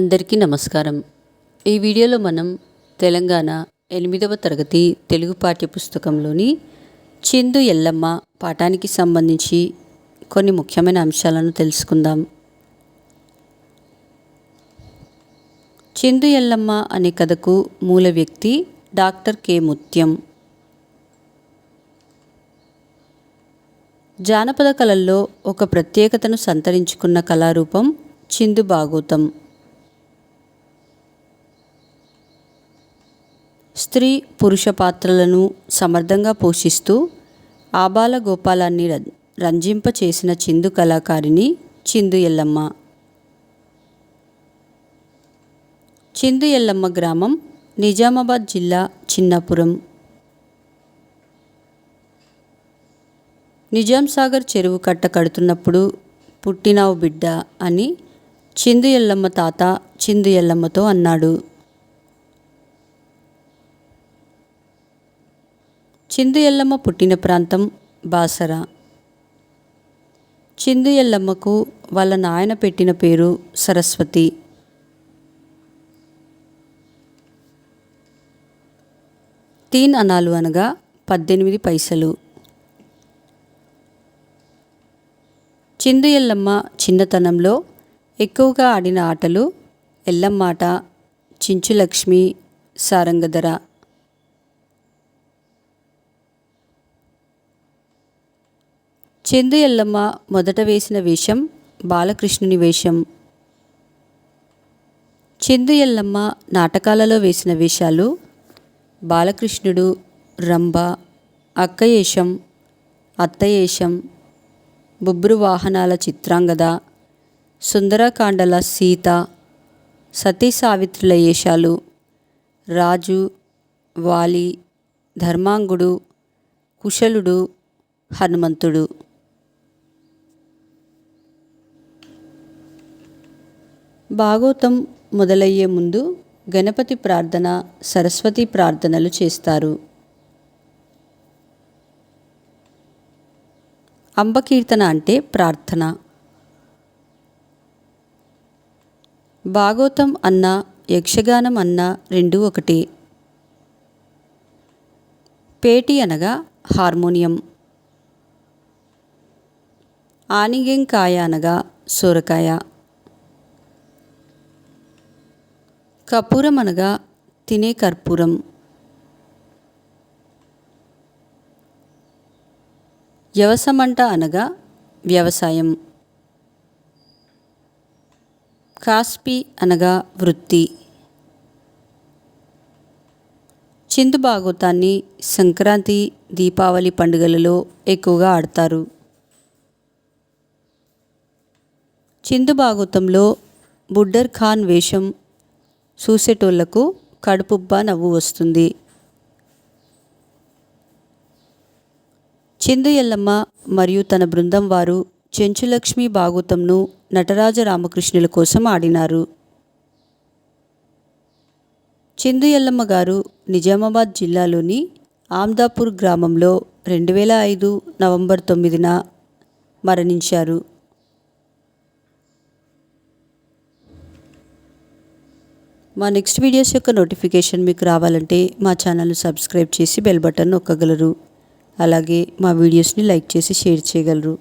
అందరికీ నమస్కారం. ఈ వీడియోలో మనం తెలంగాణ 8వ తరగతి తెలుగు పాఠ్యపుస్తకంలోని చిందు ఎల్లమ్మ పాఠానికి సంబంధించి కొన్ని ముఖ్యమైన అంశాలను తెలుసుకుందాం. చిందు ఎల్లమ్మ అనే కథకు మూల వ్యక్తి డాక్టర్ కె ముత్యం. జానపద కళల్లో ఒక ప్రత్యేకతను సంతరించుకున్న కళారూపం చిందు భాగోతం. స్త్రీ పురుష పాత్రలను సమర్థంగా పోషిస్తూ ఆబాల గోపాలాన్ని రంజింప చేసిన చిందు కళాకారిణి చిందు ఎల్లమ్మ. చిందు ఎల్లమ్మ గ్రామం నిజామాబాద్ జిల్లా చిన్నాపురం. నిజాంసాగర్ చెరువు కట్ట కడుతున్నప్పుడు పుట్టినావు బిడ్డ అని చిందు ఎల్లమ్మ తాత చిందు ఎల్లమ్మతో అన్నాడు. చిందు ఎల్లమ్మ పుట్టిన ప్రాంతం బాసర. చిందు ఎల్లమ్మకు వాళ్ళ నాయన పెట్టిన పేరు సరస్వతి. తీన్ అనాలు అనగా 18 పైసలు. చిందు ఎల్లమ్మ చిన్నతనంలో ఎక్కువగా ఆడిన ఆటలు ఎల్లమ్మాట, చించులక్ష్మి, సారంగధర. చిందు ఎల్లమ్మ మొదట వేసిన వేషం బాలకృష్ణుని వేషం. చిందు ఎల్లమ్మ నాటకాలలో వేసిన వేషాలు బాలకృష్ణుడు, రంభ, అక్కయేషం, అత్తయేషం, బుబ్రు వాహనాల చిత్రాంగద, సుందరకాండల సీత, సతీ సావిత్రుల వేషాలు, రాజు, వాలి, ధర్మాంగుడు, కుశలుడు, హనుమంతుడు. భాగవతం మొదలయ్యే ముందు గణపతి ప్రార్థన, సరస్వతి ప్రార్థనలు చేస్తారు. అంబకీర్తన అంటే ప్రార్థన. భాగవతం అన్న యక్షగానం అన్న రెండూ ఒకటి. పేటి అనగా హార్మోనియం. ఆనిగెంకాయ అనగా సోరకాయ. కర్పూరం అనగా తినే కర్పూరం. వ్యవసమంట అనగా వ్యవసాయం. కాస్పి అనగా వృత్తి. చిందు భాగవతాన్ని సంక్రాంతి, దీపావళి పండుగలలో ఎక్కువగా ఆడతారు. చిందు భాగవతంలో బుడ్డర్ ఖాన్ వేషం చూసేటోళ్లకు కడుపుబ్బా నవ్వు వస్తుంది. చిందు ఎల్లమ్మ మరియు తన బృందం వారు చెంచులక్ష్మి భాగవతంను నటరాజ రామకృష్ణుల కోసం ఆడినారు. చిందు ఎల్లమ్మ గారు నిజామాబాద్ జిల్లాలోని ఆమ్దాపూర్ గ్రామంలో 2005 నవంబర్ 9న మరణించారు. మా నెక్స్ట్ వీడియోస్ యొక్క నోటిఫికేషన్ మీకు రావాలంటే మా ఛానల్ను సబ్స్క్రైబ్ చేసి బెల్ బటన్ నొక్కగలరు. అలాగే మా వీడియోస్ని లైక్ చేసి షేర్ చేయగలరు.